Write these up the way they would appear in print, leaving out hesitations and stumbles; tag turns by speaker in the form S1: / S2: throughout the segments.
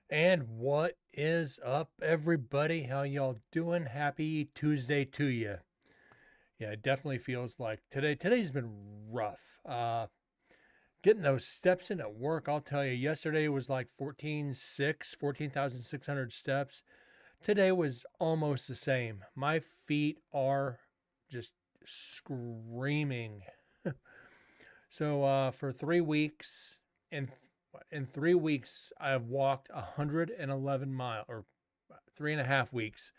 S1: And what is up, everybody? How y'all doing? Happy Tuesday to you. Yeah, it definitely feels like today's been rough. Getting those steps in at work, I'll tell you, yesterday was like 14,600 steps. Today was almost the same. My feet are just screaming. So for 3 weeks, in 3 weeks, I've walked 111 miles, or 3.5 weeks,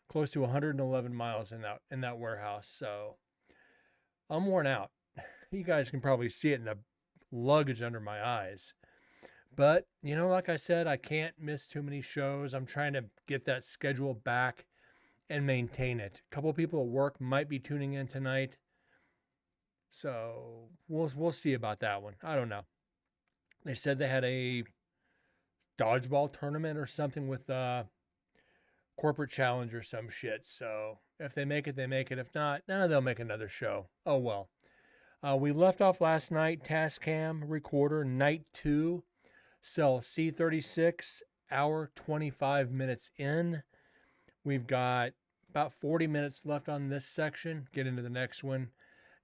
S1: close to 111 miles in that warehouse. So I'm worn out. You guys can probably see it in the luggage under my eyes. But like I said, I can't miss too many shows. I'm trying to get that schedule back and maintain it. A couple people at work might be tuning in tonight, so we'll see about that one. I don't know. They said they had a dodgeball tournament or something with corporate challenge or some shit. So if they make it, they make it. If not, they'll make another show. Oh well. We left off last night. Tascam recorder night 2, cell C36, hour 25 minutes in. We've got about 40 minutes left on this section. Get into the next one.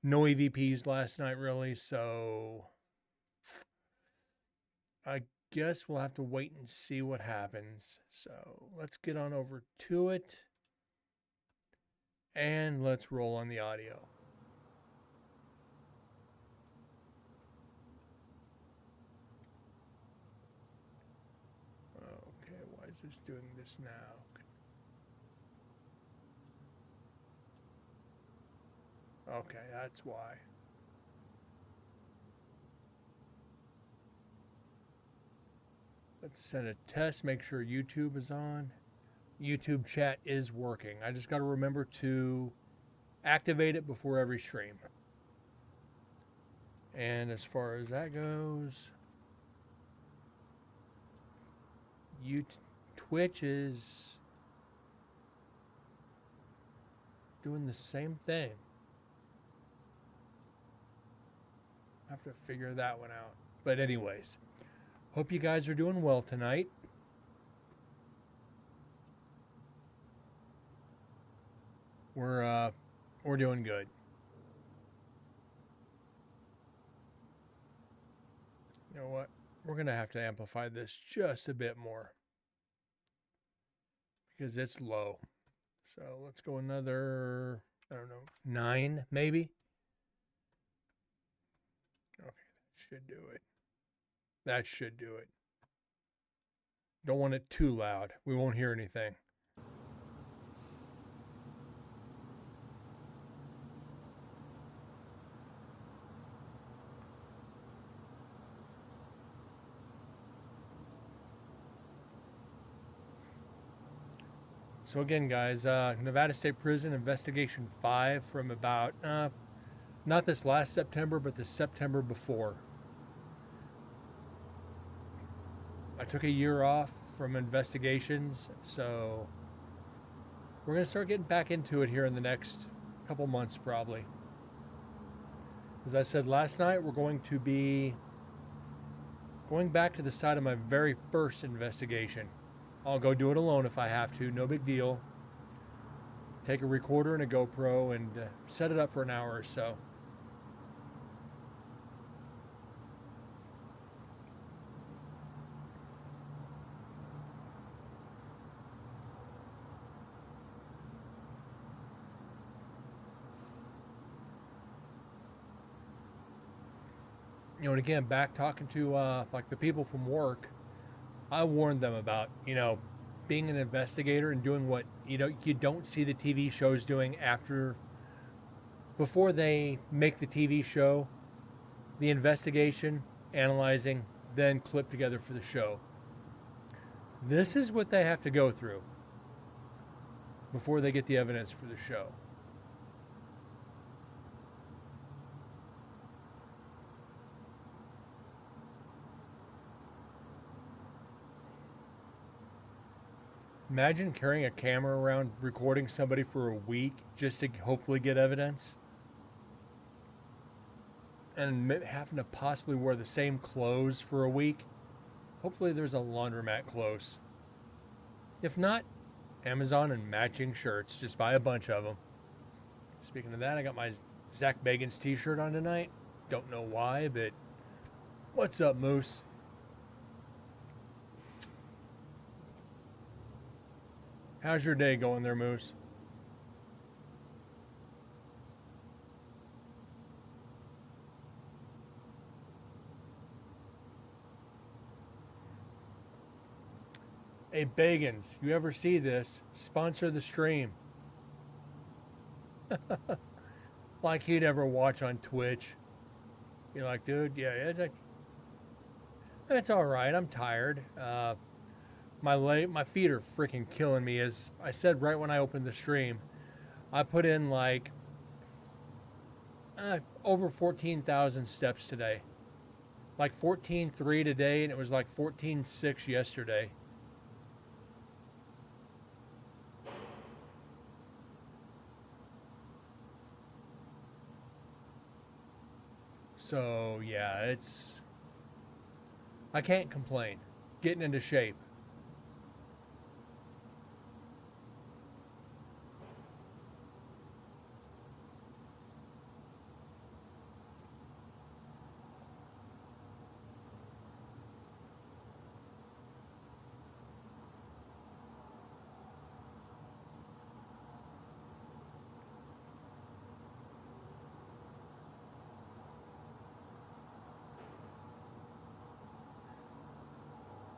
S1: No EVPs last night, really. So I guess we'll have to wait and see what happens. So let's get on over to it and let's roll on the audio. Okay, why is this doing this now? Okay, that's why. Let's send a test, make sure YouTube is on. YouTube chat is working. I just got to remember to activate it before every stream. And as far as that goes, Twitch is doing the same thing. I have to figure that one out. But anyways, hope you guys are doing well tonight. We're doing good. You know what? We're gonna have to amplify this just a bit more because it's low. So let's go another, I don't know, 9 maybe. Okay, that should do it. That should do it. Don't want it too loud. We won't hear anything. So again, guys, Nevada State Prison Investigation 5 from about, not this last September, but the September before. I took a year off from investigations, so we're going to start getting back into it here in the next couple months, probably. As I said last night, we're going to be going back to the site of my very first investigation. I'll go do it alone if I have to, no big deal. Take a recorder and a GoPro and set it up for an hour or so. And again, back talking to like the people from work, I warned them about being an investigator and doing what you don't see the TV shows doing before they make the TV show, the investigation, analyzing, then clip together for the show. This is what they have to go through before they get the evidence for the show. Imagine carrying a camera around recording somebody for a week just to hopefully get evidence. And having to possibly wear the same clothes for a week. Hopefully there's a laundromat close. If not, Amazon and matching shirts. Just buy a bunch of them. Speaking of that, I got my Zach Bagans t-shirt on tonight. Don't know why, but what's up, Moose? How's your day going there, Moose? Hey, Bagans, you ever see this? Sponsor the stream. Like he'd ever watch on Twitch. You're like, dude, yeah, it's all right. I'm tired. My feet are freaking killing me. As I said right when I opened the stream, I put in like over 14,000 steps today. Like 14.3 today, and it was like 14.6 yesterday. So yeah, I can't complain. Getting into shape.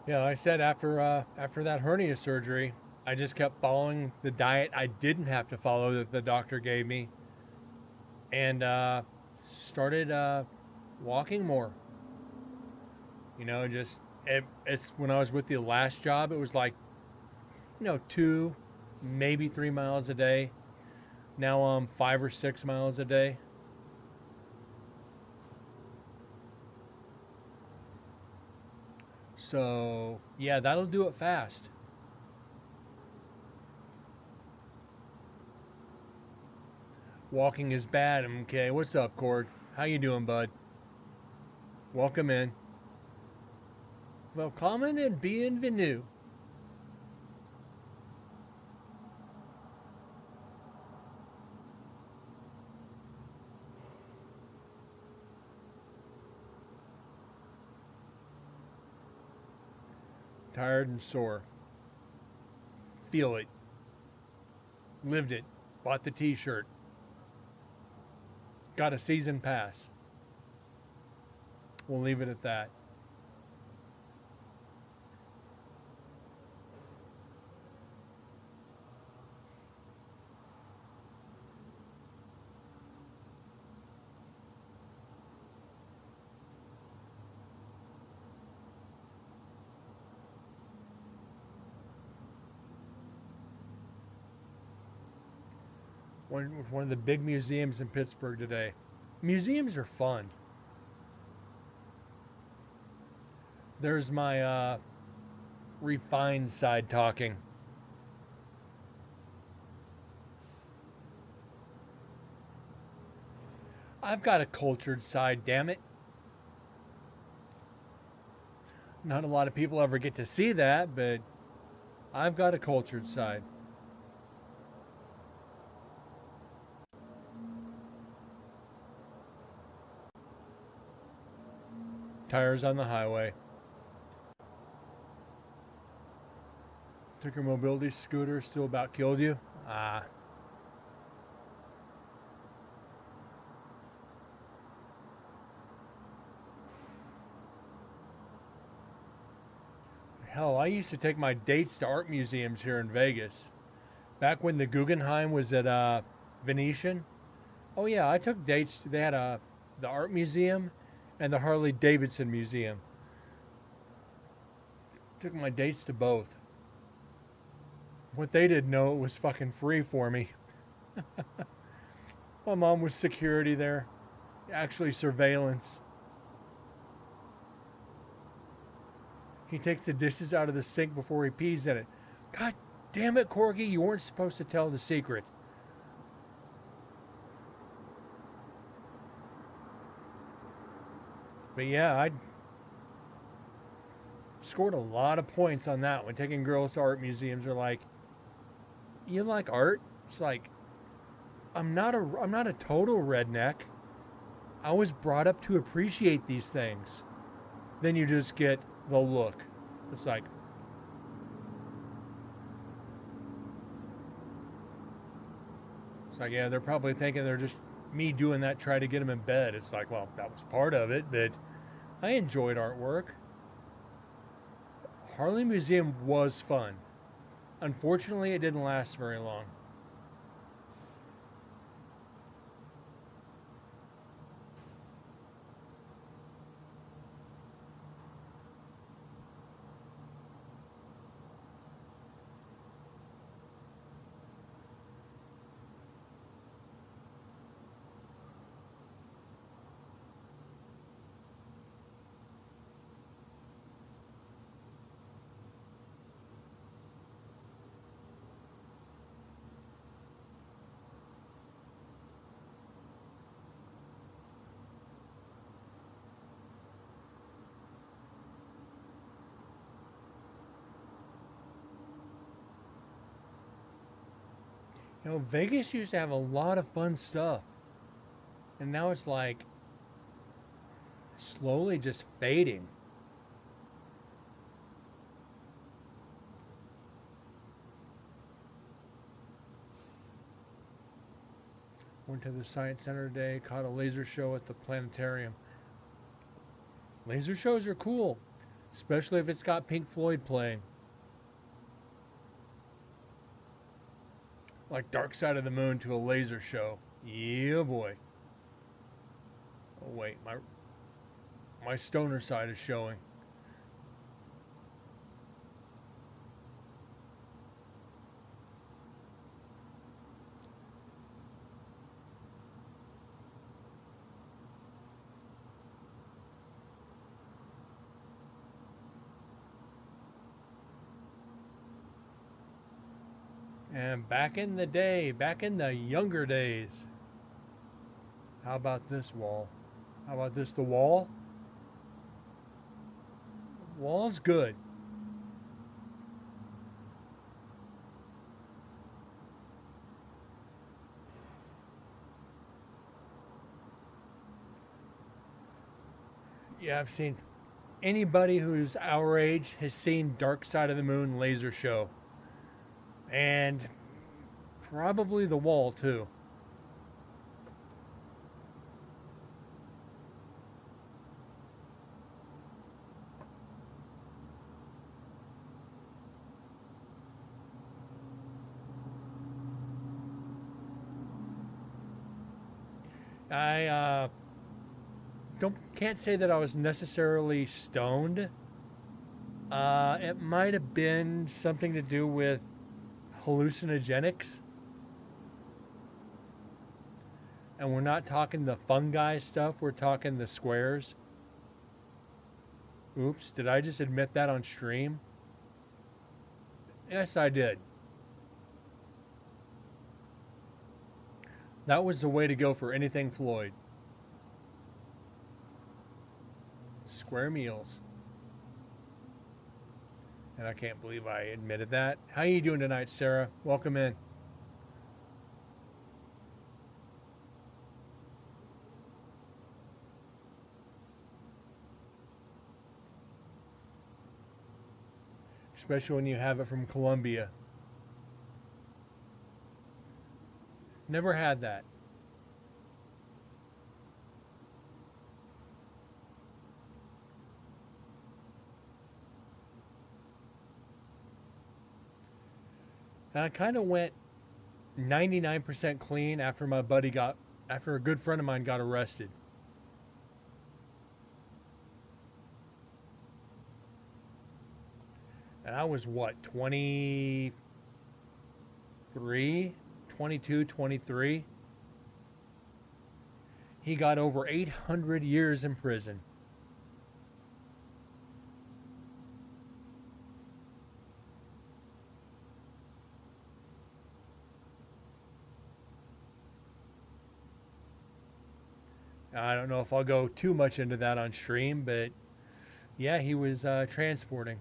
S1: Yeah, I said after that hernia surgery, I just kept following the diet I didn't have to follow that the doctor gave me, and started walking more. Just it's when I was with the last job, it was like 2, maybe 3 miles a day. Now I'm 5 or 6 miles a day. So yeah, that'll do it fast. Walking is bad. Okay, what's up, Cord? How you doing, bud? Welcome in. Welcome and bienvenue. Tired and sore. Feel it. Lived it. Bought the t-shirt. Got a season pass. We'll leave it at that. One of the big museums in Pittsburgh today. Museums are fun. There's my refined side talking. I've got a cultured side, damn it. Not a lot of people ever get to see that, but I've got a cultured side. Tires on the highway. Took your mobility scooter, still about killed you? Ah. Hell, I used to take my dates to art museums here in Vegas. Back when the Guggenheim was at Venetian. Oh yeah, I took dates. They had the art museum and the Harley Davidson museum. Took my dates to both. What they didn't know, it was fucking free for me. My mom was security there. Actually surveillance. He takes the dishes out of the sink before he pees in it. God damn it, Corgi, you weren't supposed to tell the secret. But yeah, Scored a lot of points on that one. Taking girls to art museums are like, you like art? It's like, I'm not a total redneck. I was brought up to appreciate these things. Then you just get the look. It's like, yeah, they're probably thinking they're just me doing that, try to get them in bed. It's like, well, that was part of it, but I enjoyed artwork. Harley Museum was fun. Unfortunately, it didn't last very long. You know, Vegas used to have a lot of fun stuff. And now it's like slowly just fading. Went to the Science Center today, caught a laser show at the planetarium. Laser shows are cool, especially if it's got Pink Floyd playing. Like Dark Side of the Moon to a laser show. Yeah, boy. Oh wait, my stoner side is showing. And back in the day, back in the younger days. How about this wall? How about this? The wall? Wall's good. Yeah, I've seen anybody who's our age has seen Dark Side of the Moon laser show. And probably the wall too. I can't say that I was necessarily stoned. It might have been something to do with hallucinogenics. And we're not talking the fungi stuff, we're talking the squares. Oops, did I just admit that on stream? Yes, I did. That was the way to go for anything Floyd. Square meals. And I can't believe I admitted that. How are you doing tonight, Sarah? Welcome in. Especially when you have it from Colombia. Never had that. And I kind of went 99% clean after after a good friend of mine got arrested. And I was what, 23, 22, 23? He got over 800 years in prison. I don't know if I'll go too much into that on stream, but Yeah, he was transporting.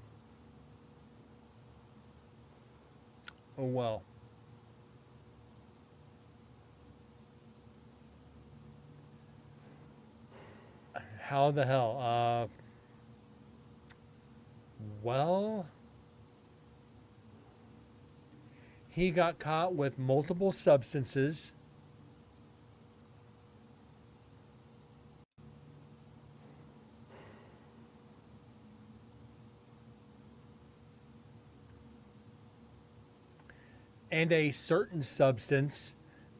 S1: Oh well. How the hell? Well, he got caught with multiple substances and a certain substance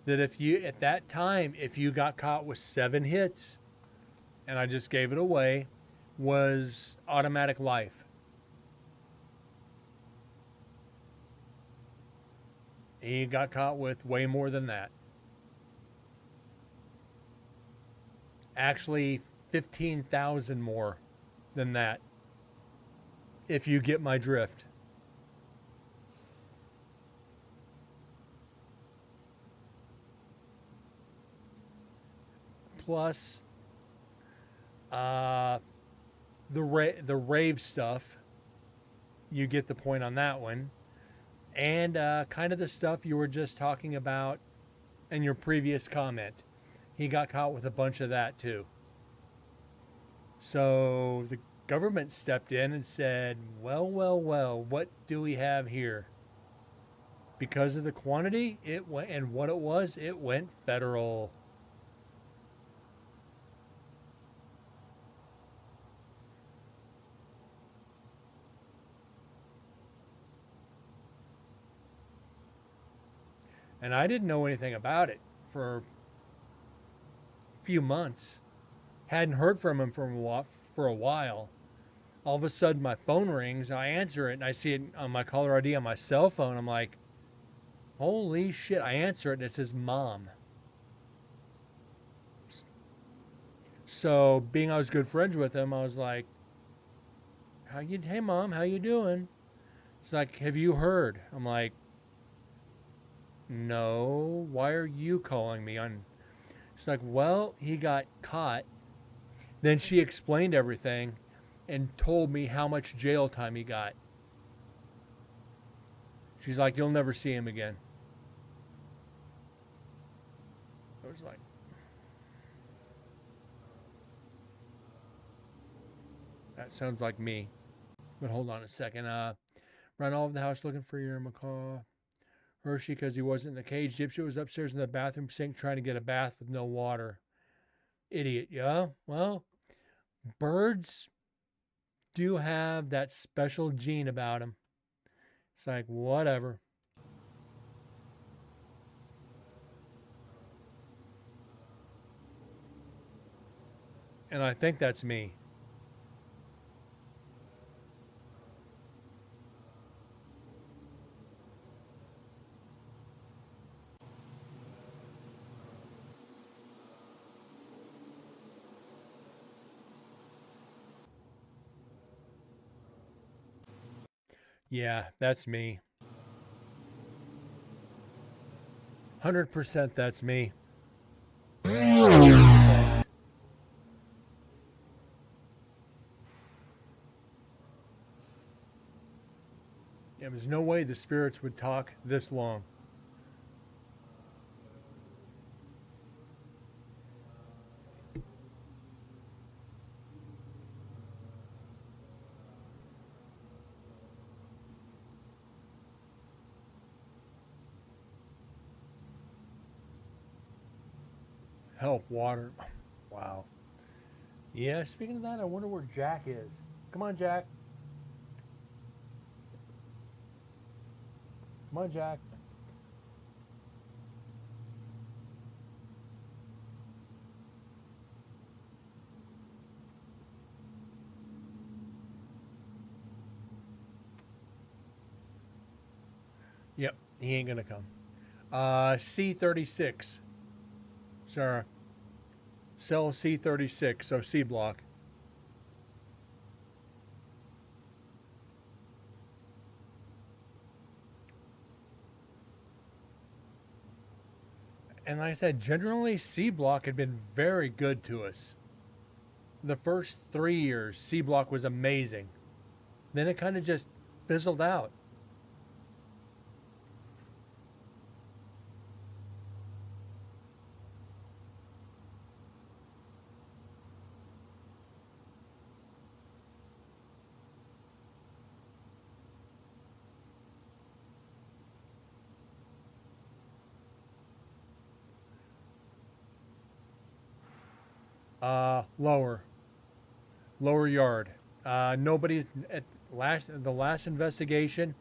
S1: that if you at that time if you got caught with 7 hits and I just gave it away was automatic life. He got caught with way more than that. Actually 15,000 more than that if you get my drift. Plus uh the rave stuff, you get the point on that one. And kind of the stuff you were just talking about in your previous comment. He got caught with a bunch of that too. So the government stepped in and said, well, well, well, what do we have here? Because of the quantity, it went, and what it went federal. And I didn't know anything about it for a few months. Hadn't heard from him for a while. All of a sudden, my phone rings. I answer it, and I see it on my caller ID on my cell phone. I'm like, holy shit. I answer it, and it says mom. So, being I was good friends with him, I was like, hey mom, how you doing? She's like, have you heard? I'm like, no, why are you calling me on? She's like, well, he got caught. Then she explained everything and told me how much jail time he got. She's like, you'll never see him again. I was like, that sounds like me. But hold on a second. Run all over the house looking for your macaw. Hershey because he wasn't in the cage. Dipshit was upstairs in the bathroom sink trying to get a bath with no water. Idiot, yeah? Well, birds do have that special gene about them. It's like, whatever. And I think that's me. Yeah, that's me. 100% that's me. Yeah, there's no way the spirits would talk this long. Help, water. Wow. Yeah, speaking of that, I wonder where Jack is. Come on, Jack. Come on, Jack. Yep, he ain't gonna come. C36. Sarah. Cell C36, so C block. And like I said, generally C block had been very good to us. the first 3 years, C Block was amazing. Then it kind of just fizzled out. Lower yard. Nobody at the last investigation,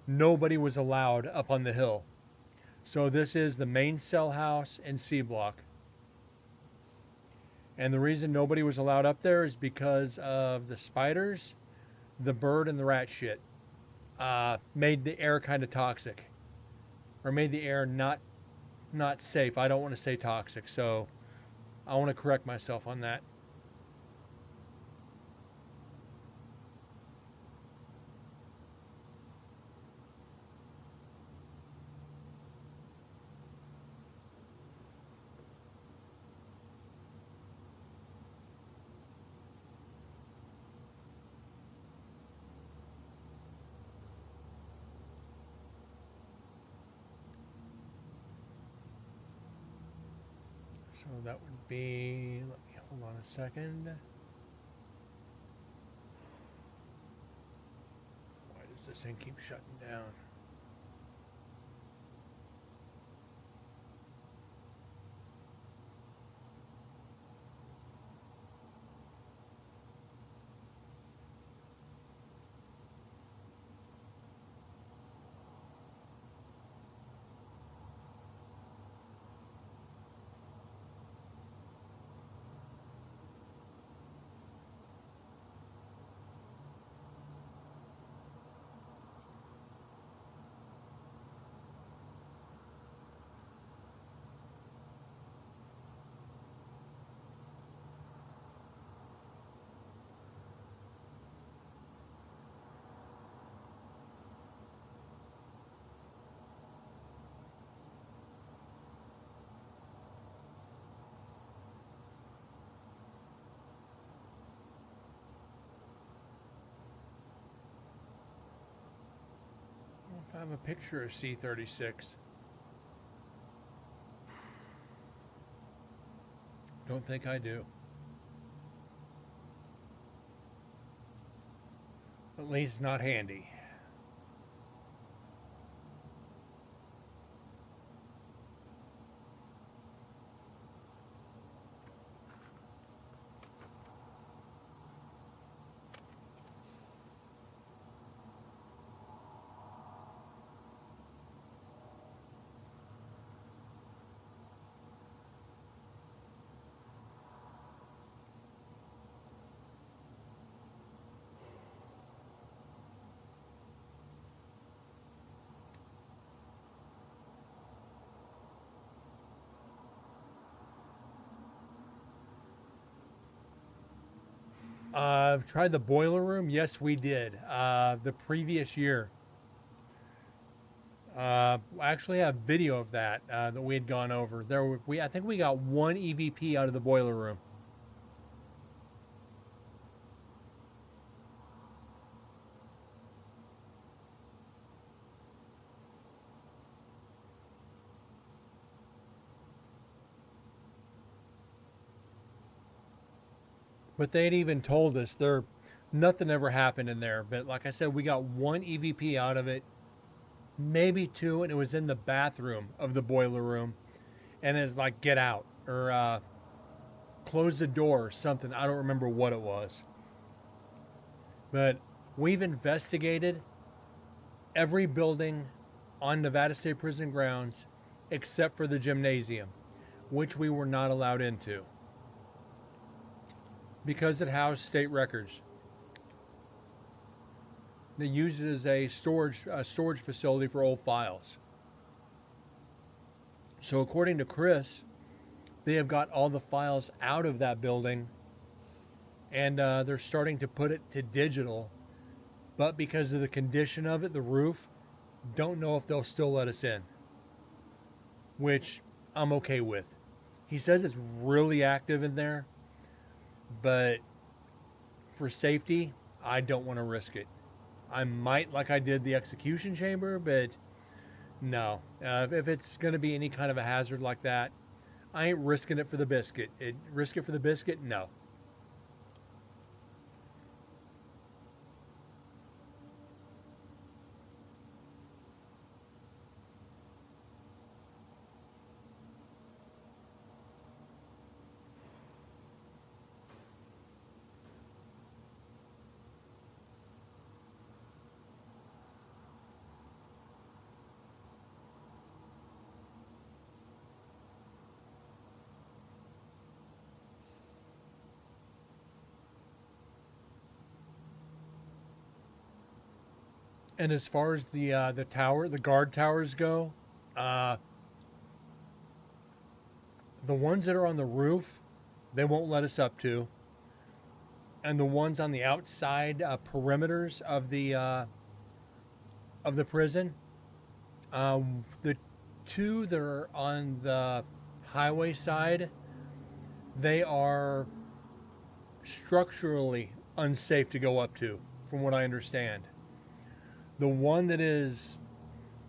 S1: nobody was allowed up on the hill. So this is the main cell house in C Block. And the reason nobody was allowed up there is because of the spiders, the bird, and the rat shit. Made the air kind of toxic, or made the air not safe. I don't want to say toxic, so I want to correct myself on that. So that would be, let me hold on a second. Why does this thing keep shutting down? I don't know if I have a picture of C-36. Don't think I do. At least not handy. Tried the boiler room. Yes, we did. The previous year. I actually have video of that that we had gone over. I think we got one EVP out of the boiler room. But they'd even told us nothing ever happened in there. But like I said, we got one EVP out of it, maybe two, and it was in the bathroom of the boiler room. And it's like, get out, or close the door, or something. I don't remember what it was. But we've investigated every building on Nevada State Prison grounds except for the gymnasium, which we were not allowed into because it housed state records. They used it as a storage facility for old files. So according to Chris, they have got all the files out of that building, and they're starting to put it to digital. But because of the condition of it, the roof, don't know if they'll still let us in, which I'm okay with. He says it's really active in there, but for safety, I don't want to risk it. I might, like I did the execution chamber, but no. If it's going to be any kind of a hazard like that, I ain't risking it for the biscuit. Risk it for the biscuit? No. And as far as the guard towers go, uh, the ones that are on the roof, they won't let us up to, and the ones on the outside perimeters of the prison, the two that are on the highway side, they are structurally unsafe to go up to, from what I understand. The one that is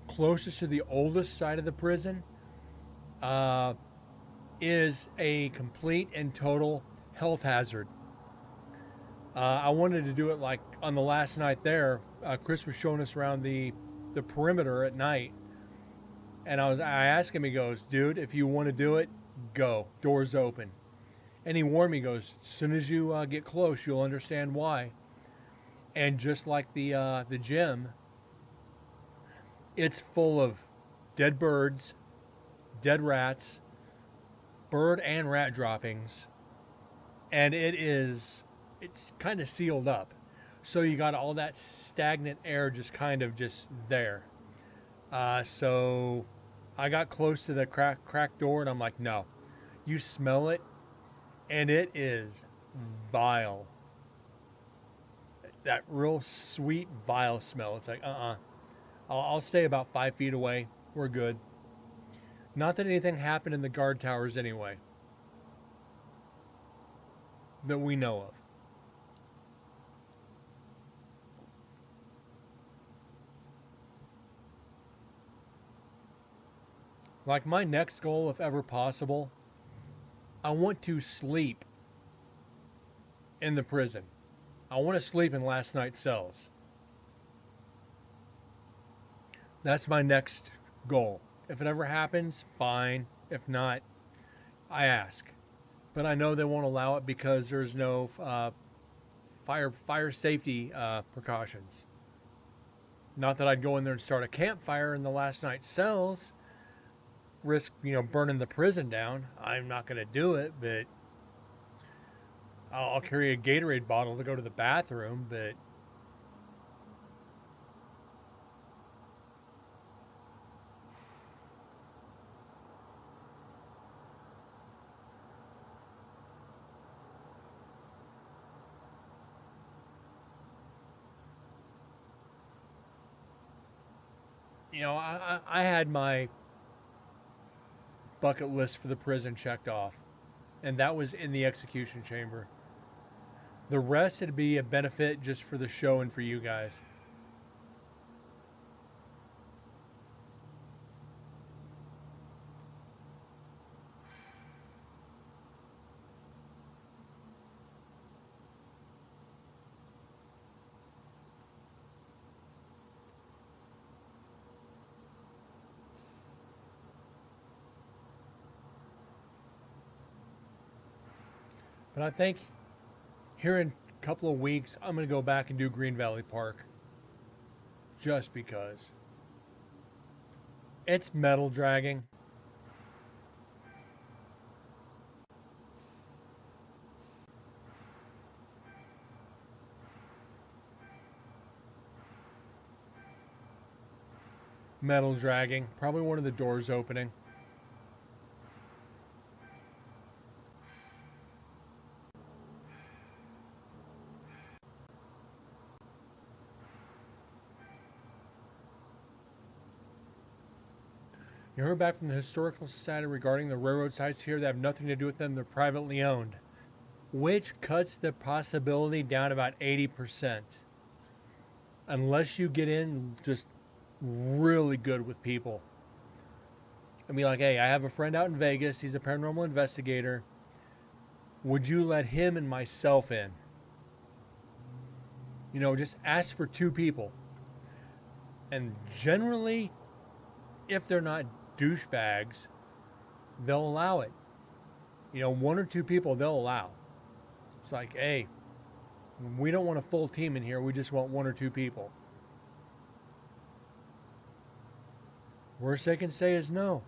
S1: closest to the oldest side of the prison uh, is a complete and total health hazard. I wanted to do it like on the last night there. Chris was showing us around the perimeter at night, and I asked him. He goes, "Dude, if you want to do it, go. Doors open." And he warned me. He goes, "As soon as you get close, you'll understand why." And just like the gym, it's full of dead birds, dead rats, bird and rat droppings, and it's kind of sealed up. So you got all that stagnant air just there. So I got close to the cracked door, and I'm like, no. You smell it, and it is vile. That real sweet, vile smell. It's like, I'll stay about 5 feet away. We're good. Not that anything happened in the guard towers anyway, that we know of. Like my next goal, if ever possible, I want to sleep in the prison. I want to sleep in last night's cells. That's my next goal. If it ever happens, fine. If not, I ask. But I know they won't allow it because there's no fire safety precautions. Not that I'd go in there and start a campfire in the last night's cells, risk burning the prison down. I'm not going to do it, but I'll carry a Gatorade bottle to go to the bathroom. But I had my bucket list for the prison checked off, and that was in the execution chamber. The rest would be a benefit just for the show and for you guys. But I think here in a couple of weeks, I'm going to go back and do Green Valley Park just because it's metal dragging. Metal dragging. Probably one of the doors opening. You heard back from the Historical Society regarding the railroad sites here that have nothing to do with them. They're privately owned. which cuts the possibility down about 80%. Unless you get in just really good with people. I mean, like, hey, I have a friend out in Vegas. He's a paranormal investigator. Would you let him and myself in? You know, just ask for 2 people. And generally, if they're not douchebags, they'll allow it. You know, 1 or 2 people they'll allow. It's like, hey, we don't want a full team in here. We just want 1 or 2 people. Worst they can say is no.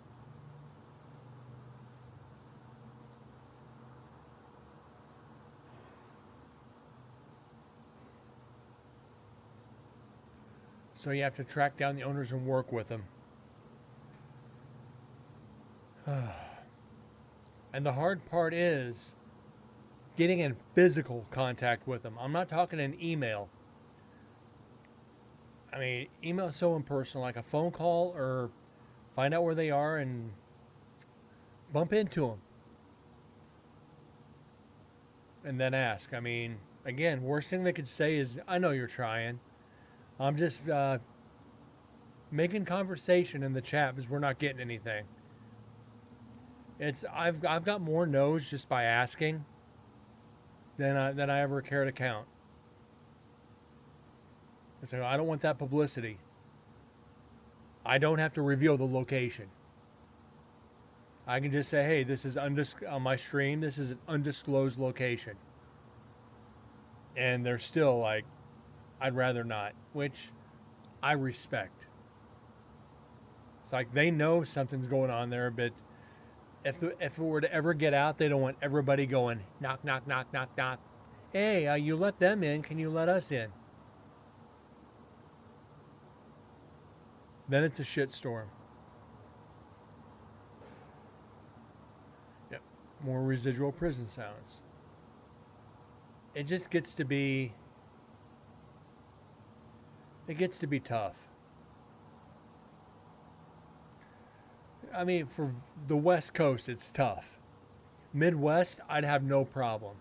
S1: So you have to track down the owners and work with them. And the hard part is getting in physical contact with them. I'm not talking an email. I mean, email is so impersonal, like a phone call or find out where they are and bump into them. And then ask. I mean, again, worst thing they could say is, I know you're trying. I'm just making conversation in the chat because we're not getting anything. I've got more no's just by asking than I ever care to count. So I don't want that publicity. I don't have to reveal the location. I can just say, hey, this is on my stream. This is an undisclosed location. And they're still like, I'd rather not, which I respect. It's like they know something's going on there, but if it were to ever get out, they don't want everybody going, knock, knock, knock, knock, knock. Hey, you let them in. Can you let us in? Then it's a shitstorm. Yep. More residual prison sounds. It just gets to be... It gets to be tough. I mean, for the West Coast, it's tough. Midwest, I'd have no problem.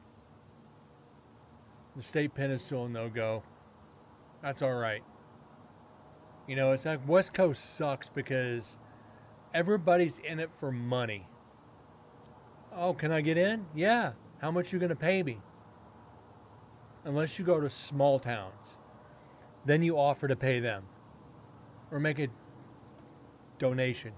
S1: The State Peninsula, no-go. That's all right. You know, it's like West Coast sucks because everybody's in it for money. Oh, can I get in? Yeah. How much you going to pay me? Unless you go to small towns. Then you offer to pay them. Or make a donation.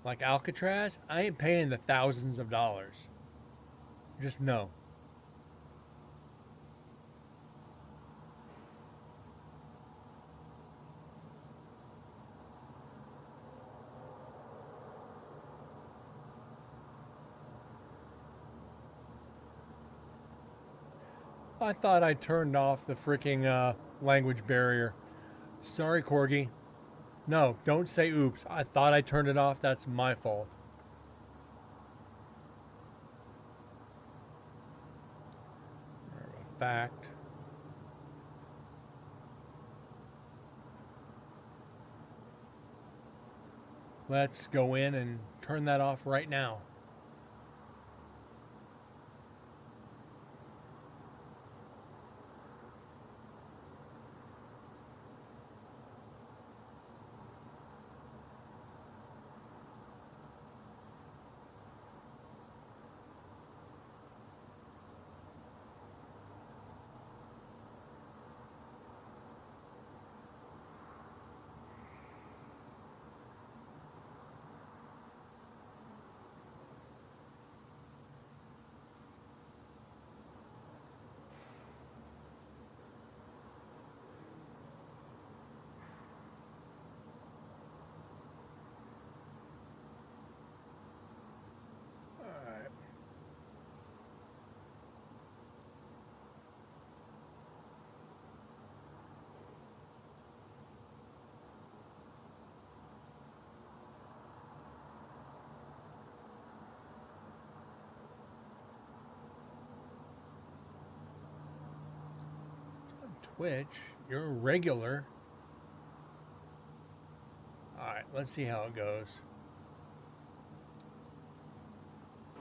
S1: Like Alcatraz, I ain't paying the thousands of dollars. Just no. I thought I turned off the freaking language barrier. Sorry, Corgi. No, don't say oops. I thought I turned it off. That's my fault. Fact. Let's go in and turn that off right now. Twitch. You're a regular. Alright, let's see how it goes.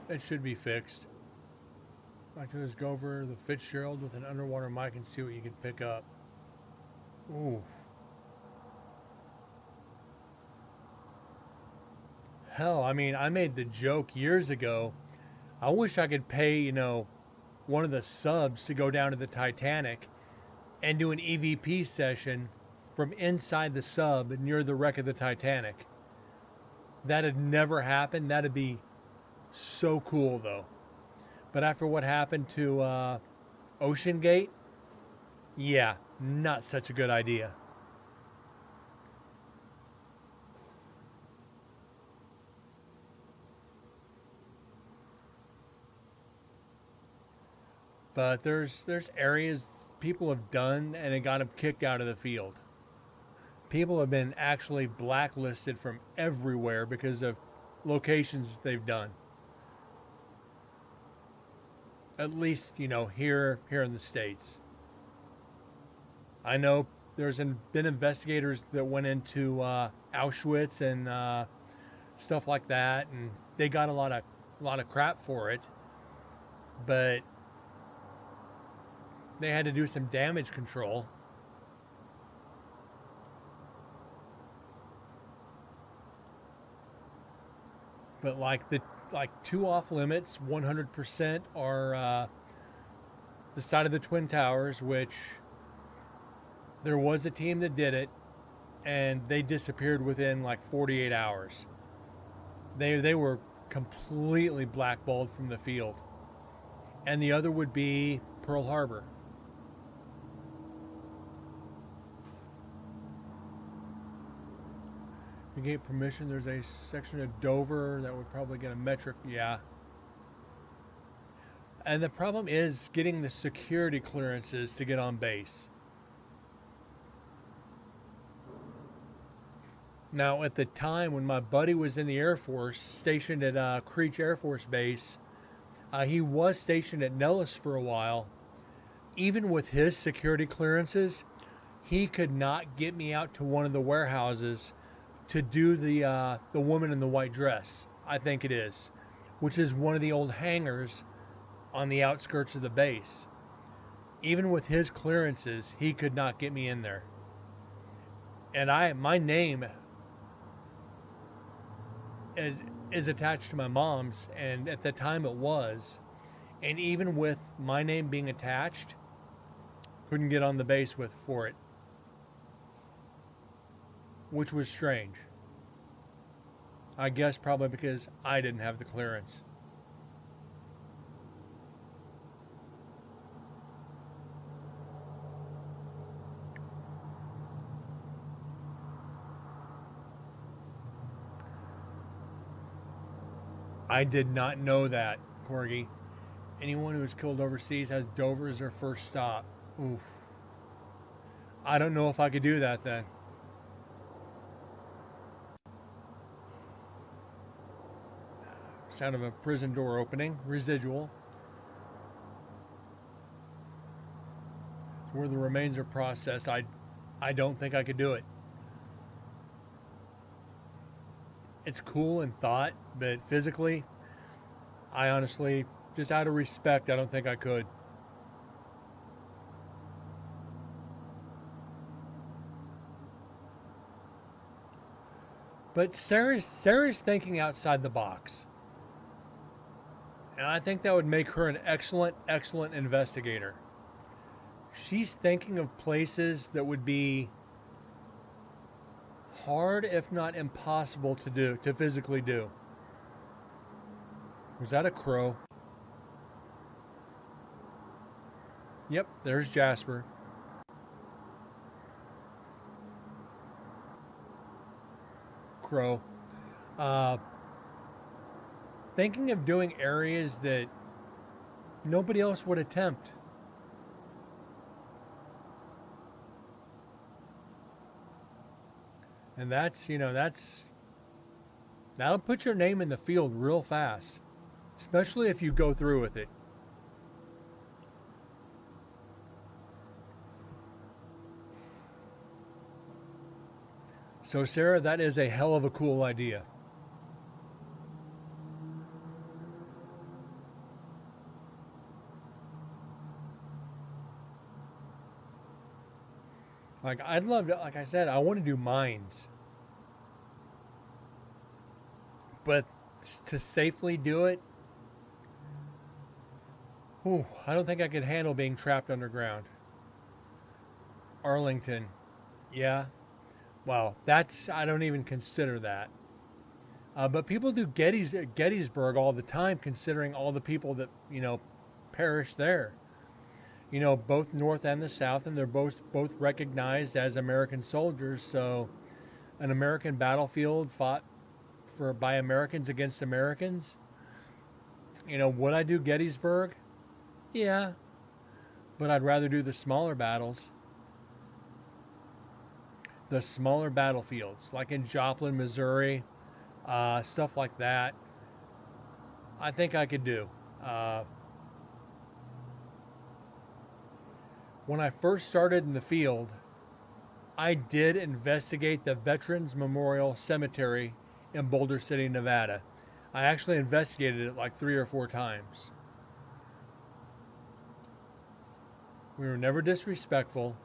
S1: It should be fixed. Like to just go over the Fitzgerald with an underwater mic and see what you can pick up. Ooh. Hell, I mean, I made the joke years ago. I wish I could pay, you know, one of the subs to go down to the Titanic and do an EVP session from inside the sub near the wreck of the Titanic. That'd never happen. That'd be so cool, though. But after what happened to Ocean Gate, yeah, not such a good idea. But there's areas people have done and it got them kicked out of the field. People have been actually blacklisted from everywhere because of locations they've done. At least, you know, here in the States. I know there's been investigators that went into Auschwitz and stuff like that, and they got a lot of crap for it. But they had to do some damage control. But like two off limits, 100% are the side of the Twin Towers, which there was a team that did it, and they disappeared within like 48 hours. They were completely blackballed from the field. And the other would be Pearl Harbor. You get permission, there's a section of Dover that would probably get a metric, yeah. And the problem is getting the security clearances to get on base. Now, at the time when my buddy was in the Air Force, stationed at Creech Air Force Base, he was stationed at Nellis for a while. Even with his security clearances, he could not get me out to one of the warehouses to do the woman in the white dress, I think it is, which is one of the old hangars on the outskirts of the base. Even with his clearances, he could not get me in there. And my name is attached to my mom's, and at the time it was. And even with my name being attached, couldn't get on the base for it. Which was strange. I guess probably because I didn't have the clearance. I did not know that, Corgi. Anyone who was killed overseas has Dover as their first stop. Oof. I don't know if I could do that then. Sound of a prison door opening. Residual. Where the remains are processed, I don't think I could do it. It's cool in thought, but physically, I honestly, just out of respect, I don't think I could. But Sarah's thinking outside the box. And I think that would make her an excellent investigator. She's thinking of places that would be hard, if not impossible to physically do. Was that a crow? Yep, there's Jasper. Crow. Thinking of doing areas that nobody else would attempt. And that'll put your name in the field real fast, especially if you go through with it. So, Sarah, that is a hell of a cool idea. Like, I'd love to, like I said, I want to do mines, but to safely do it, whew, I don't think I could handle being trapped underground. Arlington, yeah. Well, that's, I don't even consider that. But people do Gettysburg all the time, considering all the people that, perished there. Both North and the South, and they're both recognized as American soldiers. So, an American battlefield fought for by Americans against Americans. Would I do Gettysburg? Yeah, but I'd rather do the smaller battlefields, like in Joplin, Missouri, stuff like that. I think I could do. Uh, when I first started in the field, I did investigate the Veterans Memorial Cemetery in Boulder City, Nevada. I actually investigated it like 3 or 4 times. We were never disrespectful.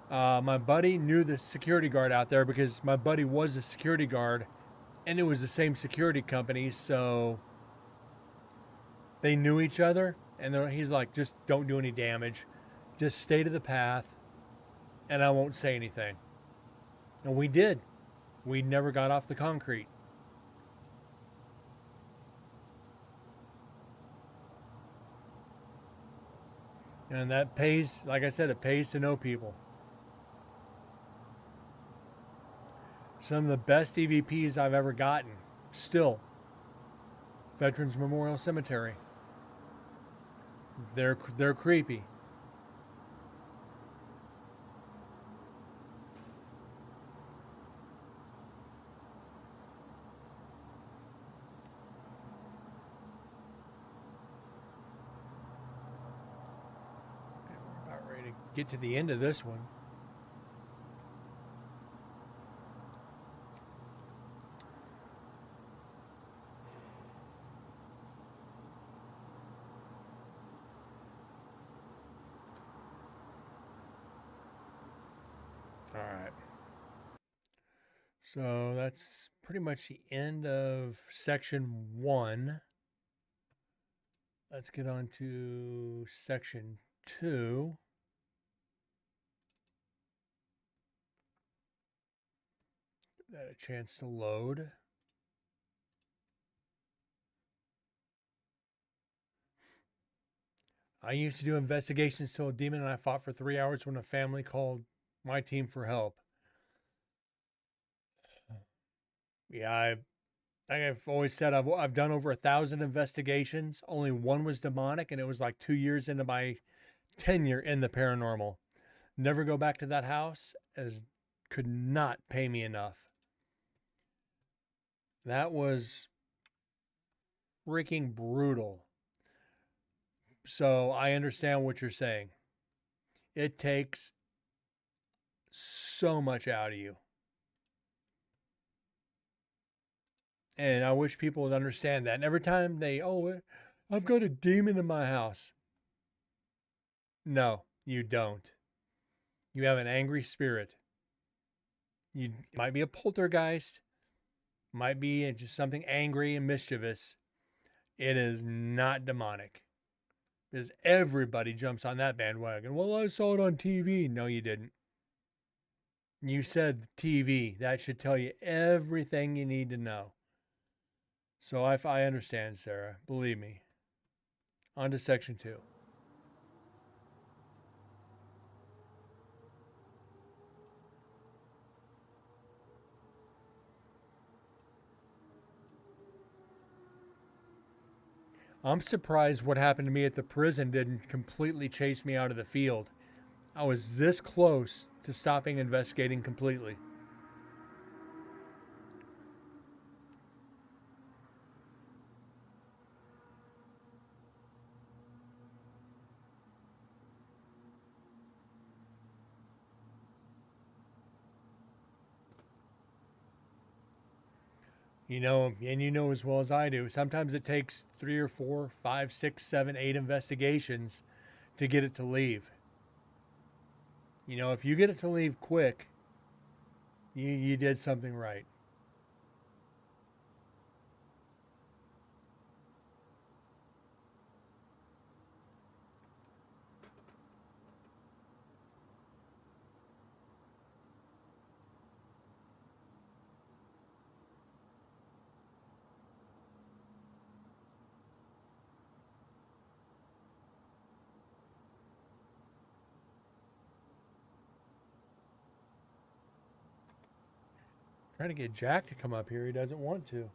S1: My buddy knew the security guard out there because my buddy was a security guard, and it was the same security company, so they knew each other. And he's like, just don't do any damage, just stay to the path, and I won't say anything. And we did. We never got off the concrete. And that pays, like I said, it pays to know people. Some of the best EVPs I've ever gotten, still, Veterans Memorial Cemetery. They're creepy. We're about ready to get to the end of this one. All right. So that's pretty much the end of section 1. Let's get on to section 2. Give that a chance to load. I used to do investigations till a demon, and I fought for 3 hours when a family called my team for help. Yeah, like I've always said, I've done over 1,000 investigations. Only one was demonic, and it was like 2 years into my tenure in the paranormal. Never go back to that house, as could not pay me enough. That was freaking brutal. So I understand what you're saying. It takes so much out of you. And I wish people would understand that. And every time I've got a demon in my house. No, you don't. You have an angry spirit. You it might be a poltergeist, might be just something angry and mischievous. It is not demonic. Because everybody jumps on that bandwagon. Well, I saw it on TV. No, you didn't. You said TV. That should tell you everything you need to know. So I understand, Sarah. Believe me. On to section 2. I'm surprised what happened to me at the prison didn't completely chase me out of the field. I was this close to stopping investigating completely. You know, and you know as well as I do, sometimes it takes 3 or 4, 5, 6, 7, 8 investigations to get it to leave. You know, if you get it to leave quick, you did something right. Trying to get Jack to come up here. He doesn't want to.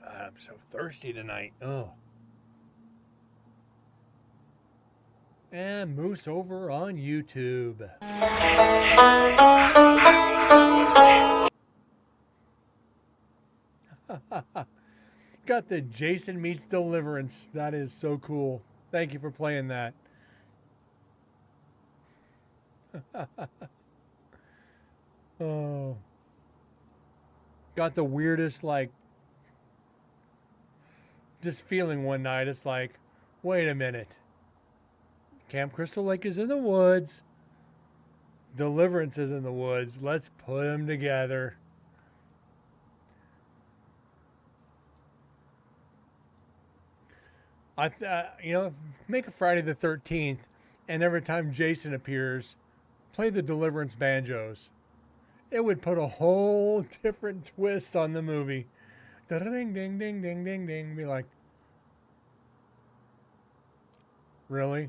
S1: I'm so thirsty tonight. Oh. And Moose over on YouTube. Got the Jason Meets Deliverance. That is so cool. Thank you for playing that. Oh. Got the weirdest, like, just feeling one night. It's like, wait a minute. Camp Crystal Lake is in the woods. Deliverance is in the woods. Let's put them together. Make a Friday the 13th, and every time Jason appears, play the Deliverance banjos. It would put a whole different twist on the movie. Ding, ding, ding, ding, ding, ding. Be like, really?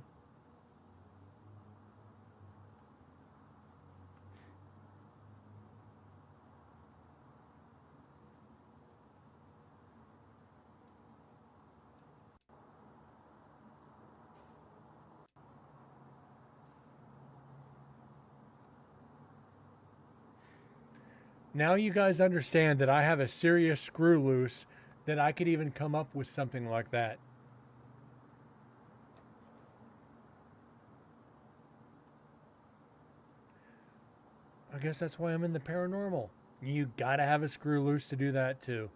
S1: Now you guys understand that I have a serious screw loose that I could even come up with something like that. I guess that's why I'm in the paranormal. You gotta have a screw loose to do that too.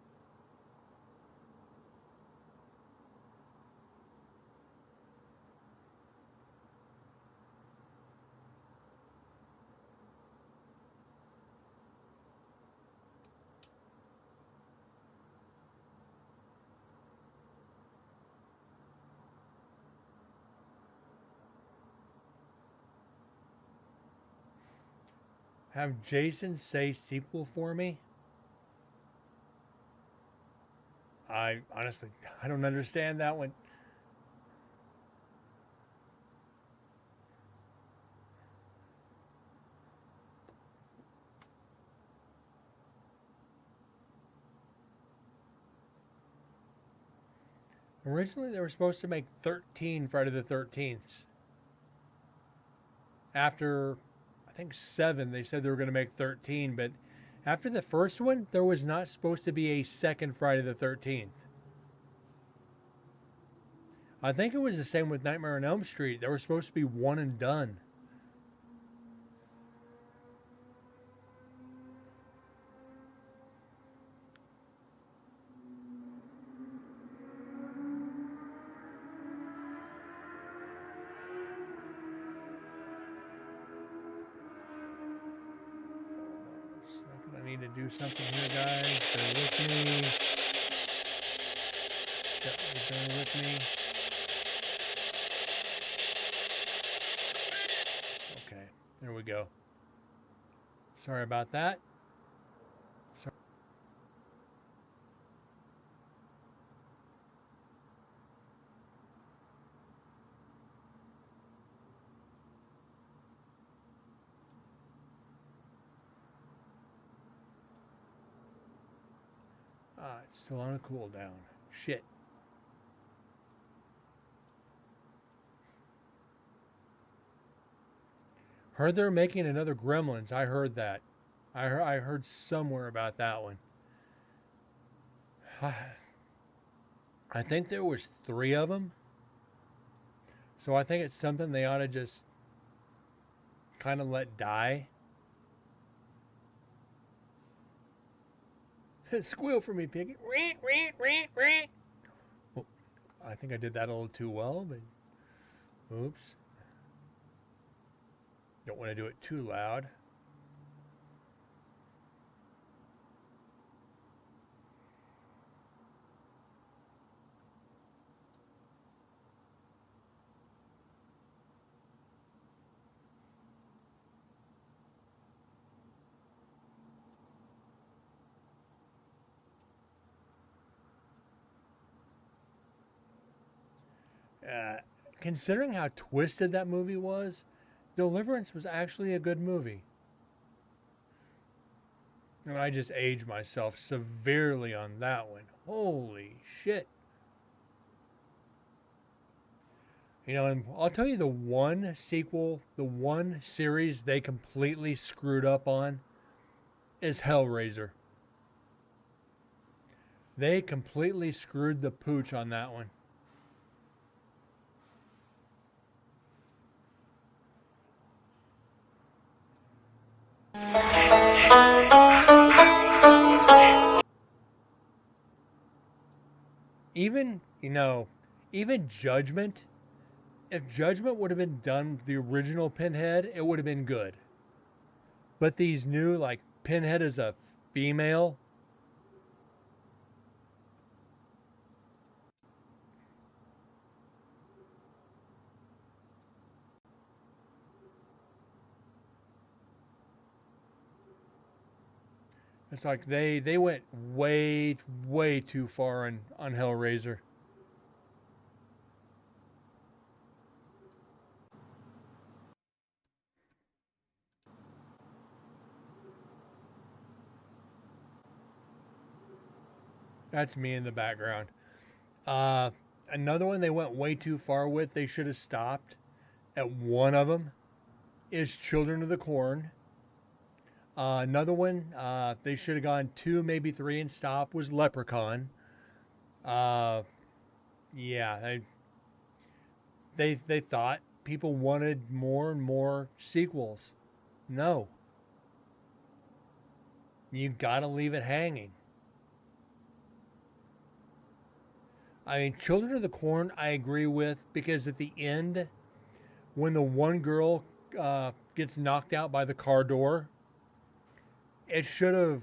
S1: Have Jason say sequel for me? I honestly, I don't understand that one. Originally, they were supposed to make 13 Friday the 13th. After, I think, 7, they said they were going to make 13, but after the first one, there was not supposed to be a second Friday the 13th. I think it was the same with Nightmare on Elm Street. They were supposed to be one and done. I need to do something here, guys. Bear with me. Bear with me. Okay, there we go. Sorry about that. It's still on a cooldown. Shit. Heard they're making another Gremlins. I heard that. I heard somewhere about that one. I think there was 3 of them. So I think it's something they ought to just kind of let die. Squeal for me, piggy. Oh, I think I did that a little too well, but oops. Don't want to do it too loud. Considering how twisted that movie was, Deliverance was actually a good movie. And I just aged myself severely on that one. Holy shit. You know, and I'll tell you the one sequel, the one series they completely screwed up on is Hellraiser. They completely screwed the pooch on that one. Even, even Judgment, if Judgment would have been done with the original Pinhead, it would have been good. But these new, like, Pinhead is a female. It's like they went way too far on Hellraiser. That's me in the background. Uh, Another one they went way too far with. They should have stopped at one of them. Is Children of the Corn. Another one they should have gone 2, maybe 3 and stop was Leprechaun. Uh, yeah, they thought people wanted more and more sequels. No, you got to leave it hanging. I mean, Children of the Corn, I agree with because at the end, when the one girl gets knocked out by the car door, it should have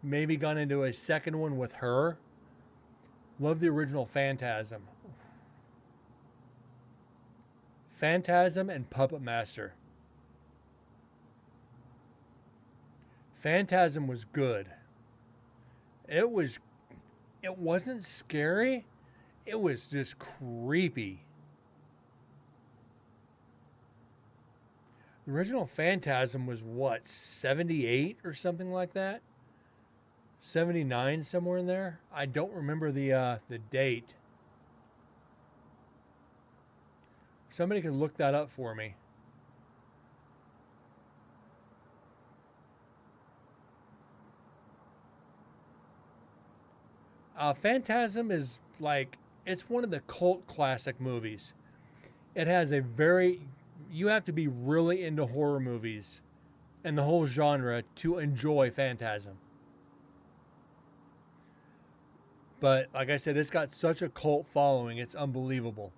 S1: maybe gone into a second one with her. Love the original Phantasm. Phantasm and Puppet Master. Phantasm was good. It was it wasn't scary. It was just creepy. The original Phantasm was what, 78 or something like that? 79 somewhere in there. I don't remember the date. Somebody could look that up for me. Phantasm is like it's one of the cult classic movies. It has a very you have to be really into horror movies and the whole genre to enjoy Phantasm. But like I said, it's got such a cult following, it's unbelievable.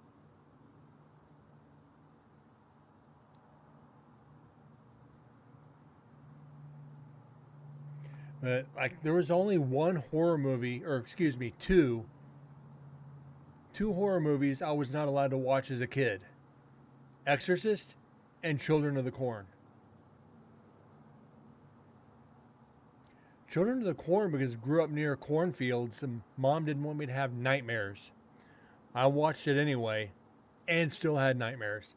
S1: But like there was only one horror movie, or excuse me, two horror movies I was not allowed to watch as a kid. Exorcist and Children of the Corn. Children of the Corn because I grew up near cornfields and mom didn't want me to have nightmares. I watched it anyway and still had nightmares.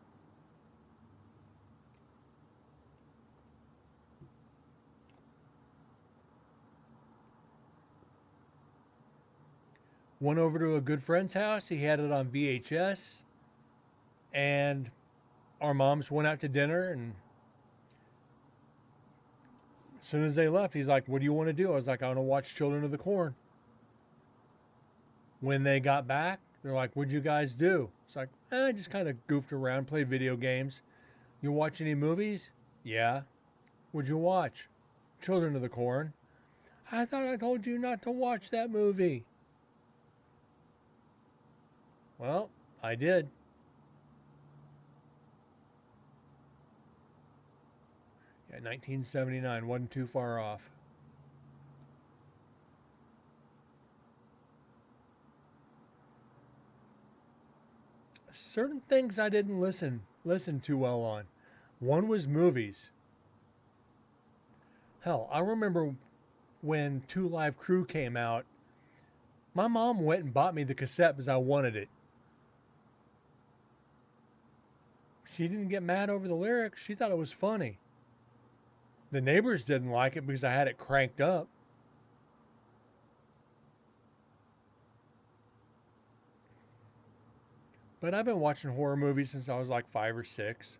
S1: Went over to a good friend's house. He had it on VHS. And our moms went out to dinner and As soon as they left, he's like, "What do you want to do?" I was like, "I want to watch Children of the Corn." When they got back, they're like, "What'd you guys do?" It's like, I just kind of goofed around, played video games. You watch any movies? Yeah. What'd you watch? Children of the Corn. I thought I told you not to watch that movie. Well, I did. Yeah, 1979 wasn't too far off. Certain things I didn't listen too well on. One was movies. Hell, I remember when Two Live Crew came out. My mom went and bought me the cassette because I wanted it. She didn't get mad over the lyrics. She thought it was funny. The neighbors didn't like it because I had it cranked up. But I've been watching horror movies since I was like 5 or 6.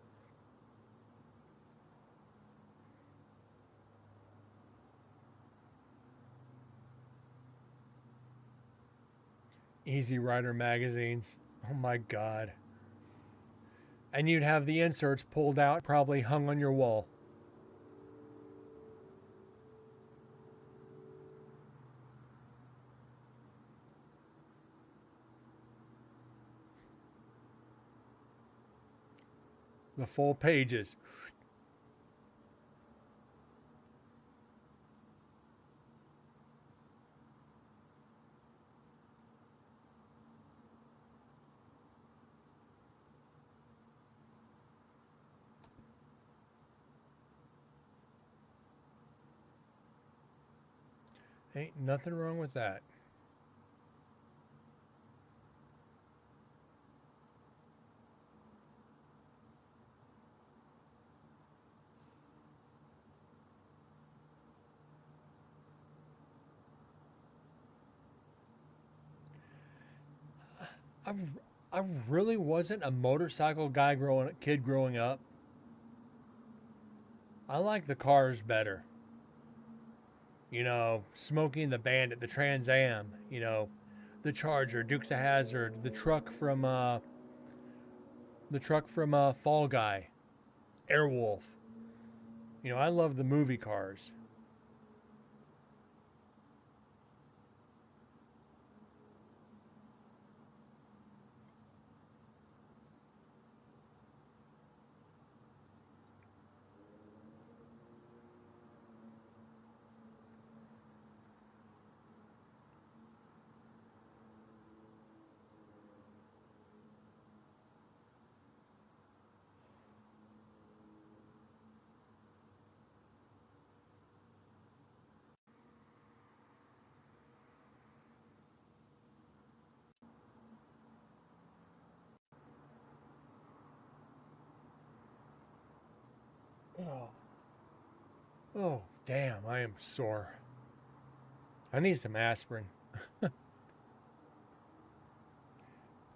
S1: Easy Rider magazines. Oh my God. And you'd have the inserts pulled out, probably hung on your wall. The full pages. Ain't nothing wrong with that. I, I really wasn't a motorcycle guy growing up. I like the cars better. You know, Smokey and the Bandit, the Trans Am, the Charger, Dukes of Hazzard, the truck from Fall Guy, Airwolf. I love the movie cars. Oh, oh, damn, I am sore. I need some aspirin.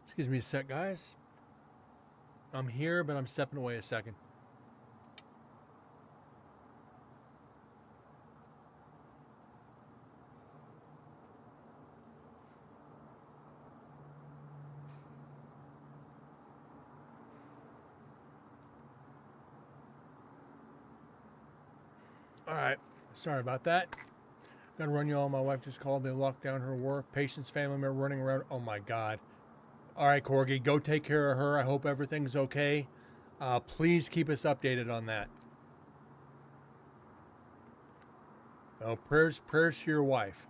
S1: Excuse me a sec, guys. I'm here, but I'm stepping away a second. All right. Sorry about that. Gotta run you all. My wife just called. They locked down her work. Patient's family member running around. Oh my God. All right, Corgi, go take care of her. I hope everything's okay. Please keep us updated on that. Oh, prayers to your wife.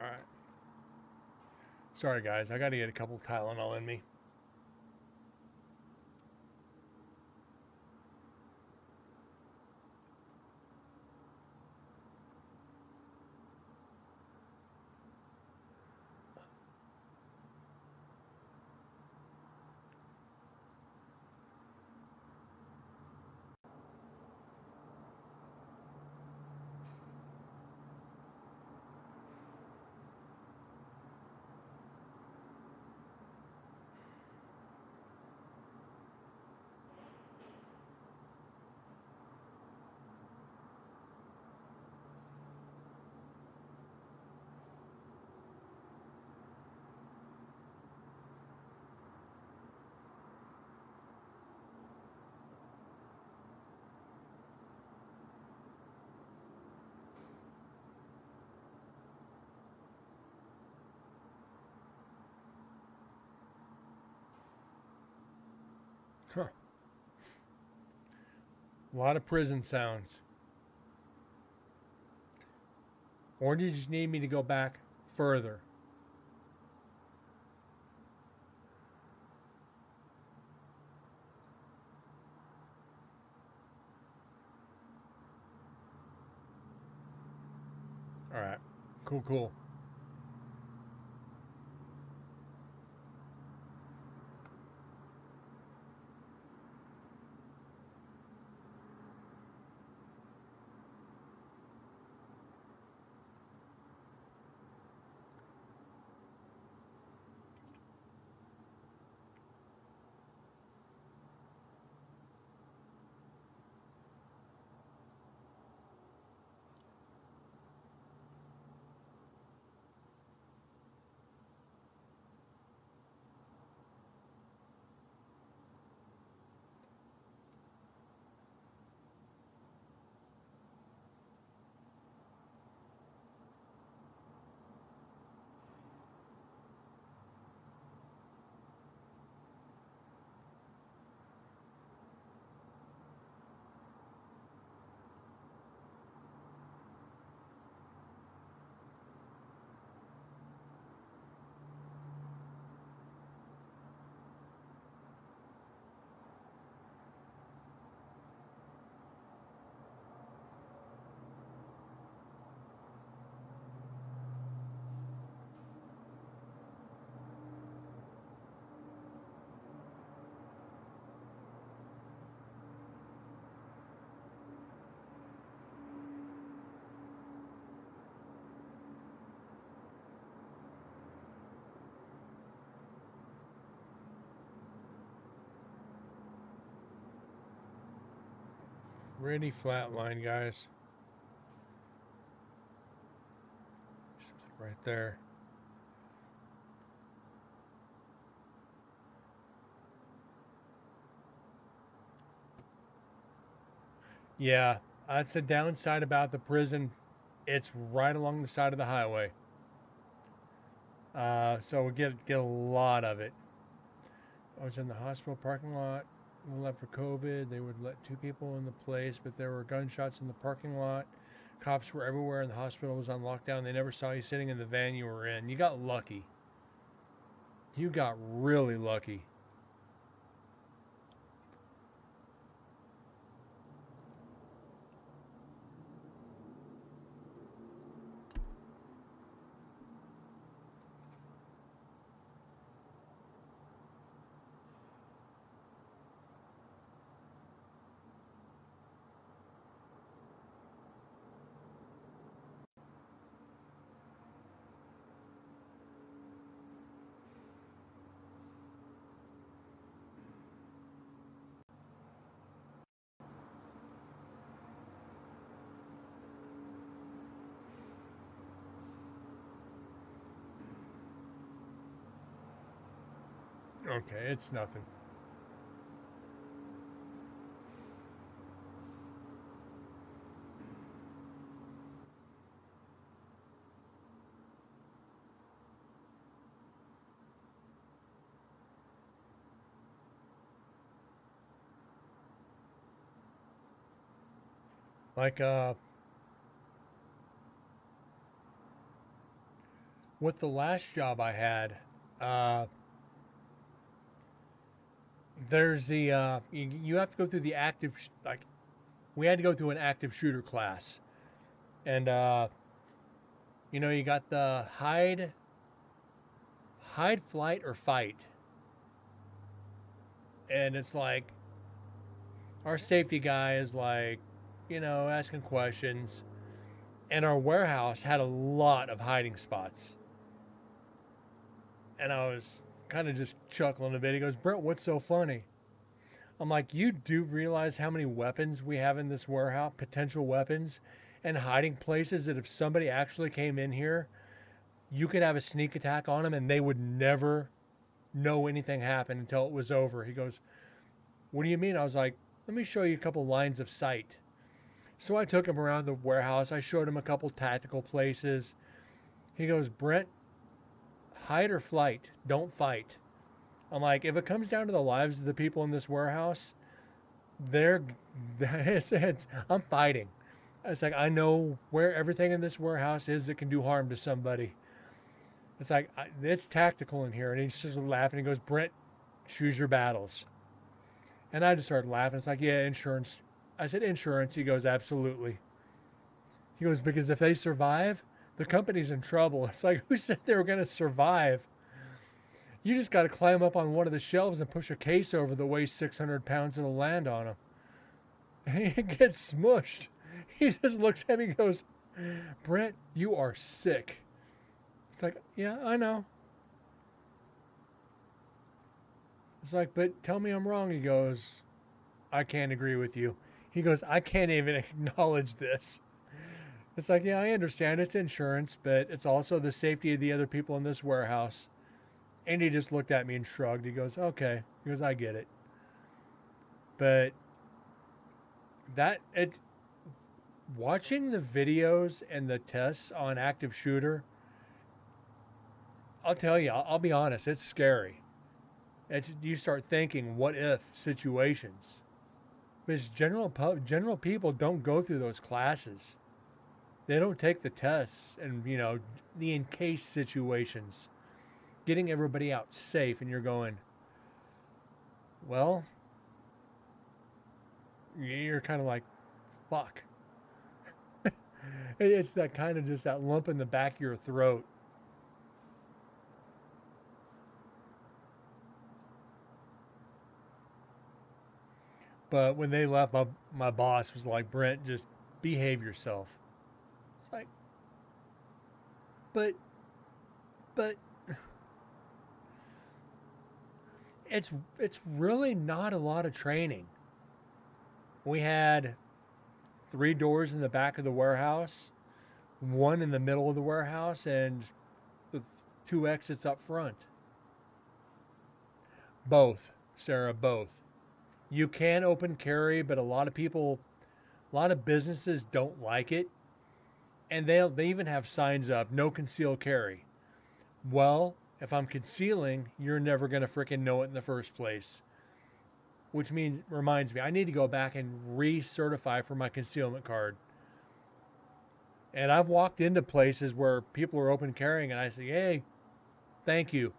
S1: All right. Sorry, guys. I got to get a couple Tylenol in me. A lot of prison sounds. Or did you just need me to go back further? All right. Cool, cool. Really flat line, guys. Something right there. Yeah, that's the downside about the prison. It's right along the side of the highway. So we get a lot of it. I was in the hospital parking lot. We left for COVID. They would let two people in the place, but there were gunshots in the parking lot. Cops were everywhere, and the hospital was on lockdown. They never saw you sitting in the van you were in. You got lucky. You got really lucky. Okay, it's nothing. Like with the last job I had, uh, there's the you have to go through the like we had to go through an active shooter class, and you got the hide, flight, or fight, and it's like our safety guy is like, asking questions, and our warehouse had a lot of hiding spots, and I was kind of just chuckling a bit. He goes, "Brent, what's so funny?" I'm like, "You do realize how many weapons we have in this warehouse, potential weapons, and hiding places that if somebody actually came in here, you could have a sneak attack on them and they would never know anything happened until it was over." He goes, "What do you mean?" I was like, "Let me show you a couple lines of sight." So I took him around the warehouse. I showed him a couple tactical places. He goes, "Brent, hide or flight, don't fight." I'm like, if it comes down to the lives of the people in this warehouse, they're, I'm fighting. It's like, I know where everything in this warehouse is that can do harm to somebody. It's like, it's tactical in here. And he's just laughing. He goes, Brent, choose your battles. And I just started laughing. It's like, yeah, insurance. I said, insurance. He goes, absolutely. He goes, because if they survive, the company's in trouble. It's like, who said they were going to survive? You just got to climb up on one of the shelves and push a case over that weighs 600 pounds and it'll land on him. And he gets smushed. He just looks at me and goes, Brent, you are sick. It's like, yeah, I know. It's like, but tell me I'm wrong. He goes, I can't agree with you. He goes, I can't even acknowledge this. It's like, yeah, I understand it's insurance, but it's also the safety of the other people in this warehouse. And he just looked at me and shrugged. He goes, okay. He goes, I get it. But watching the videos and the tests on active shooter, I'll tell you, I'll be honest, it's scary. You start thinking, what if situations. Because general people don't go through those classes. They don't take the tests and, the in case situations. Getting everybody out safe, and you're going, well, you're kind of like, fuck. It's that kind of just that lump in the back of your throat. But when they left, my boss was like, Brent, just behave yourself. It's like, but it's really not a lot of training. We had 3 doors in the back of the warehouse, 1 in the middle of the warehouse, and the 2 exits up front. Both, Sarah, both. You can open carry, but a lot of businesses don't like it. And they even have signs up, no conceal carry. Well, if I'm concealing, you're never going to freaking know it in the first place. Which reminds me, I need to go back and recertify for my concealment card. And I've walked into places where people are open carrying, and I say, hey, thank you.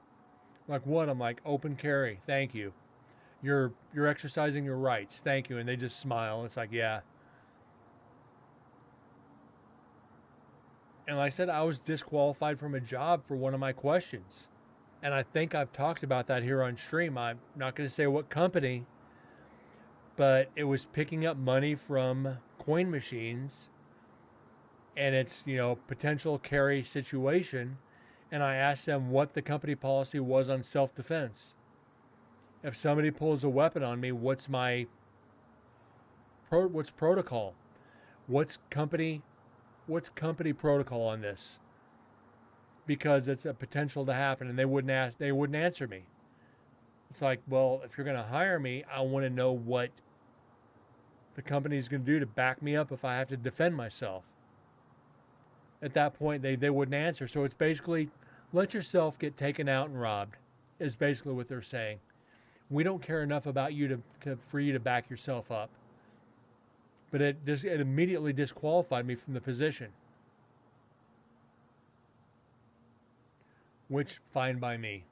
S1: Like, what? I'm like, open carry, thank you. You're exercising your rights, thank you. And they just smile. It's like, yeah. And like I said, I was disqualified from a job for one of my questions. And I think I've talked about that here on stream. I'm not going to say what company, but it was picking up money from coin machines, and it's, potential carry situation. And I asked them what the company policy was on self-defense. If somebody pulls a weapon on me, what's protocol? What's company protocol on this? Because it's a potential to happen, and they wouldn't answer me. It's like, well, if you're going to hire me, I want to know what the company is going to do to back me up if I have to defend myself. At that point, they wouldn't answer. So it's basically, let yourself get taken out and robbed, is basically what they're saying. We don't care enough about you for you to back yourself up. But it immediately disqualified me from the position. Which, fine by me.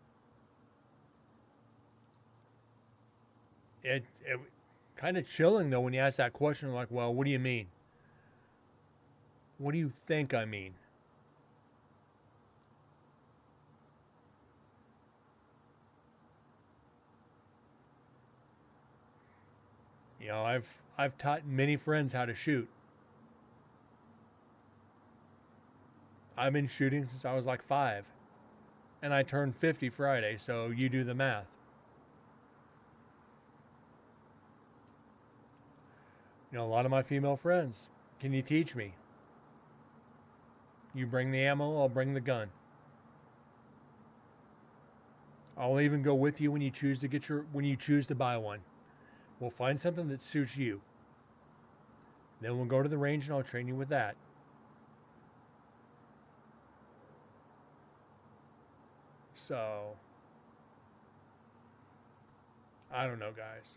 S1: It kind of chilling, though, when you ask that question, like, well, what do you mean? What do you think I mean? I've taught many friends how to shoot. I've been shooting since I was like 5. And I turned 50 Friday, so you do the math. A lot of my female friends, can you teach me? You bring the ammo, I'll bring the gun. I'll even go with you when you choose to buy one. We'll find something that suits you. Then we'll go to the range and I'll train you with that. So, I don't know, guys.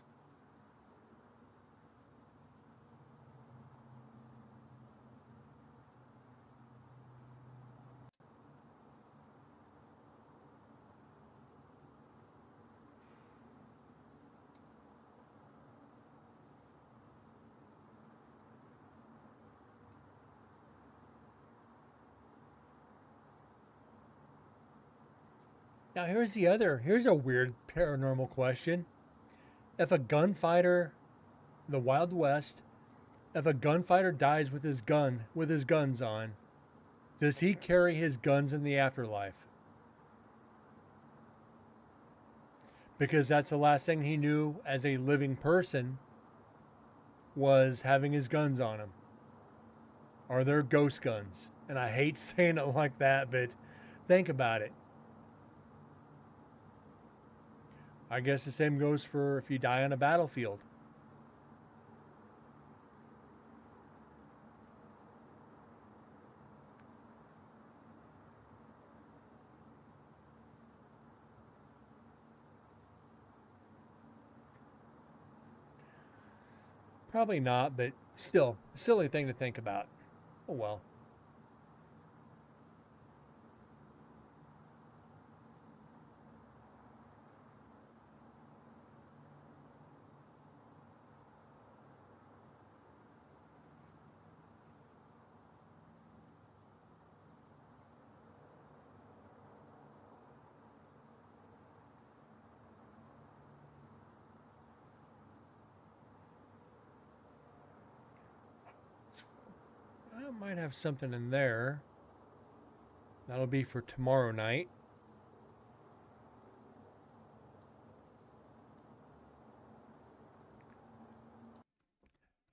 S1: Now here's a weird paranormal question. If a gunfighter, the Wild West, if a gunfighter dies with his guns on, does he carry his guns in the afterlife? Because that's the last thing he knew as a living person was having his guns on him. Are there ghost guns? And I hate saying it like that, but think about it. I guess the same goes for if you die on a battlefield. Probably not, but still, silly thing to think about. Oh well. I might have something in there. That'll be for tomorrow night.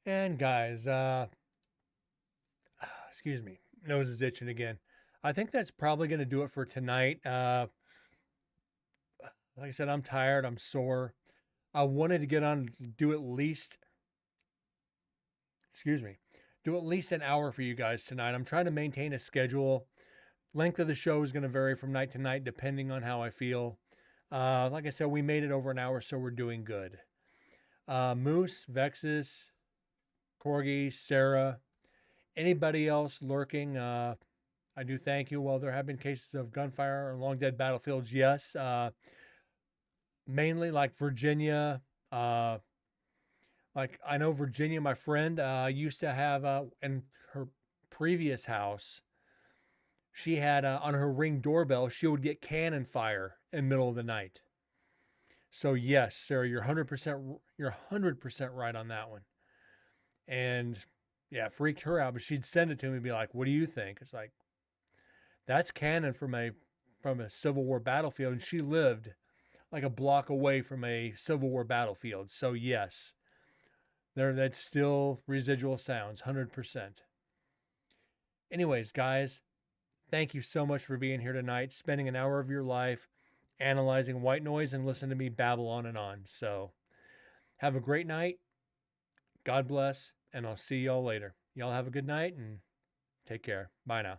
S1: And guys, excuse me, nose is itching again. I think that's probably going to do it for tonight. Like I said, I'm tired. I'm sore. I wanted to get on, do at least, excuse me, do at least an hour for you guys tonight. I'm trying to maintain a schedule. Length of the show is going to vary from night to night depending on how I feel. Like I said, we made it over an hour, so we're doing good. Moose, Vexus, Corgi, Sarah, anybody else lurking, I do thank you. While there have been cases of gunfire on long dead battlefields, yes. Mainly like Virginia. Like I know Virginia, my friend, used to have in her previous house, she had on her Ring doorbell, she would get cannon fire in the middle of the night. So yes, Sarah, you're 100% right on that one. And yeah, it freaked her out, but she'd send it to me and be like, "What do you think?" It's like that's cannon from a Civil War battlefield, and she lived like a block away from a Civil War battlefield. So yes, that's still residual sounds, 100%. Anyways, guys, thank you so much for being here tonight, spending an hour of your life analyzing white noise and listening to me babble on and on. So have a great night. God bless, and I'll see y'all later. Y'all have a good night and take care. Bye now.